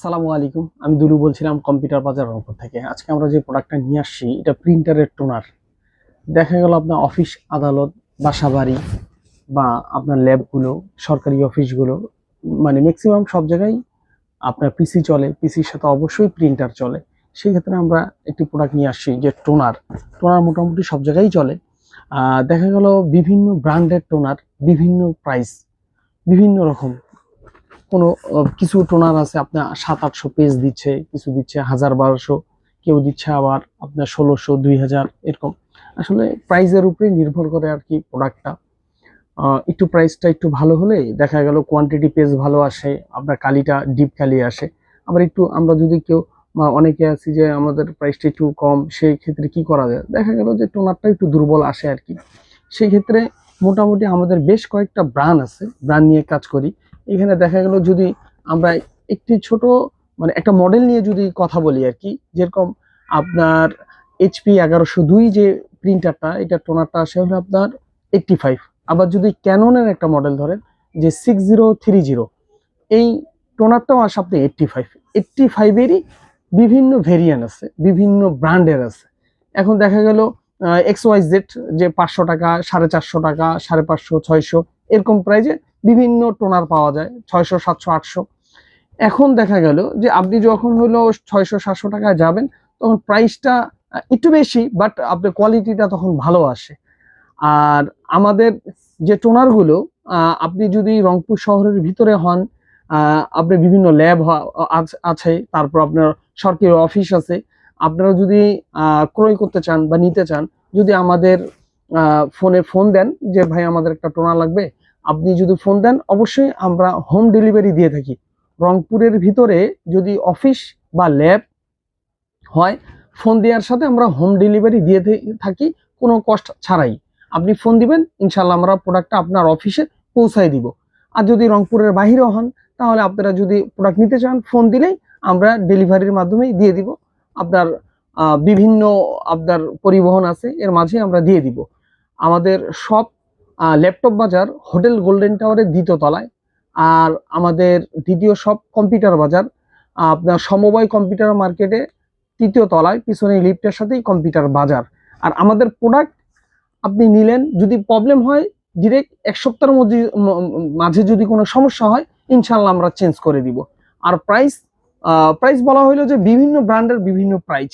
আসসালামু আলাইকুম। আমি দুলু বলছিলাম কম্পিউটার বাজার রংপুর থেকে। আজকে আমরা যে প্রোডাক্টটা নিয়ে আসছি এটা প্রিন্টারের টোনার। দেখা গেল আপনার অফিস আদালত, বাসাবাড়ি বা আপনার ল্যাবগুলো, সরকারি অফিসগুলো, মানে ম্যাক্সিমাম সব জায়গায় আপনার পিসি চলে, পিসির সাথে অবশ্যই প্রিন্টার চলে। সেই ক্ষেত্রে আমরা একটি প্রোডাক্ট নিয়ে আসছি যে টোনার। টোনার মোটামুটি সব জায়গায় চলে। দেখা গেল বিভিন্ন ব্র্যান্ডের টোনার, বিভিন্ন প্রাইস, বিভিন্ন রকম। কোনো কিছু টোনার আছে আপনার 700-800 পেজ দিচ্ছে, কিছু দিচ্ছে 1000-1200, কেউ দিচ্ছে আবার আপনার 1600-2000 এরকম। আসলে প্রাইসের উপরে নির্ভর করে আর কি প্রোডাক্টটা। একটু প্রাইসটা একটু ভালো হলে দেখা গেল কোয়ান্টিটি পেজ ভালো আসে, আপনার কালিটা ডিপ কালি আসে। আবার একটু আমরা যদি কেউ অনেকে আছি যে আমাদের প্রাইসটা একটু কম, সেই ক্ষেত্রে কি করা যায়, দেখা গেল যে টোনারটা একটু দুর্বল আসে আর কি। সেই ক্ষেত্রে মোটামুটি আমাদের বেশ কয়েকটা ব্র্যান্ড আছে, ব্র্যান্ড নিয়ে কাজ করি। এখানে দেখা গেল যদি আমরা একটি ছোট মানে একটা মডেল নিয়ে যদি কথা বলি আর কি, যেরকম আপনার HP 1102 যে প্রিন্টারটা, এটা টোনারটা আসে হলো আপনার 85। আবার যদি ক্যাননের একটা মডেল ধরেন যে 6030, এই টোনারটাও আসে আপনি 85। 85-এরই বিভিন্ন ভেরিয়েন্ট আছে, বিভিন্ন ব্র্যান্ডের আছে। এখন দেখা গেল XYZ যে 500 টাকা, 450 টাকা, 550, 600 এরকম প্রাইজে বিভিন্ন টোনার পাওয়া যায়, 600, 700, 800। এখন দেখা গেল যে আপনি যখন হলো 600-700 টাকায় যাবেন, তখন প্রাইসটা একটু বেশি, বাট আপনার কোয়ালিটিটা তখন ভালো আসে। আর আমাদের যে টোনারগুলো, আপনি যদি রংপুর শহরের ভিতরে হন, আপনি বিভিন্ন ল্যাব আছে, তারপর আপনার সরকারি অফিস আছে। আপনারা যদি ক্রয় করতে চান বা নিতে চান, যদি আমাদের ফোনে ফোন দেন যে ভাই আমাদের একটা টোনার লাগবে, আপনি যদি ফোন দেন অবশ্যই আমরা হোম ডেলিভারি দিয়ে থাকি। রংপুরের ভিতরে যদি অফিস বা ল্যাব হয়, ফোন দেওয়ার সাথে আমরা হোম ডেলিভারি দিয়ে থাকি, কোনো কষ্ট ছাড়াই। আপনি ফোন দিবেন, ইনশাল্লাহ আমরা প্রোডাক্টটা আপনার অফিসে পৌঁছায় দিব। আর যদি রংপুরের বাহিরেও হন, তাহলে আপনারা যদি প্রোডাক্ট নিতে চান, ফোন দিলেই আমরা ডেলিভারির মাধ্যমেই দিয়ে দিব। আপনার বিভিন্ন আপনার পরিবহন আছে, এর মাঝে আমরা দিয়ে দিব। আমাদের সব ল্যাপটপ বাজার হোটেল গোল্ডেন টাওয়ারের 2য় তলায়। আর আমাদের দ্বিতীয় সব কম্পিউটার বাজার আপনার সমবায় কম্পিউটার মার্কেটে 3য় তলায়, পিছনে লিফটের সাথেই কম্পিউটার বাজার। আর আমাদের প্রোডাক্ট আপনি নিলেন, যদি প্রবলেম হয় ডিরেক্ট 1 সপ্তাহের মাঝে যদি কোনো সমস্যা হয়, ইনশাল্লাহ আমরা চেঞ্জ করে দিব। আর প্রাইস বলা হলো যে বিভিন্ন ব্র্যান্ডের বিভিন্ন প্রাইস।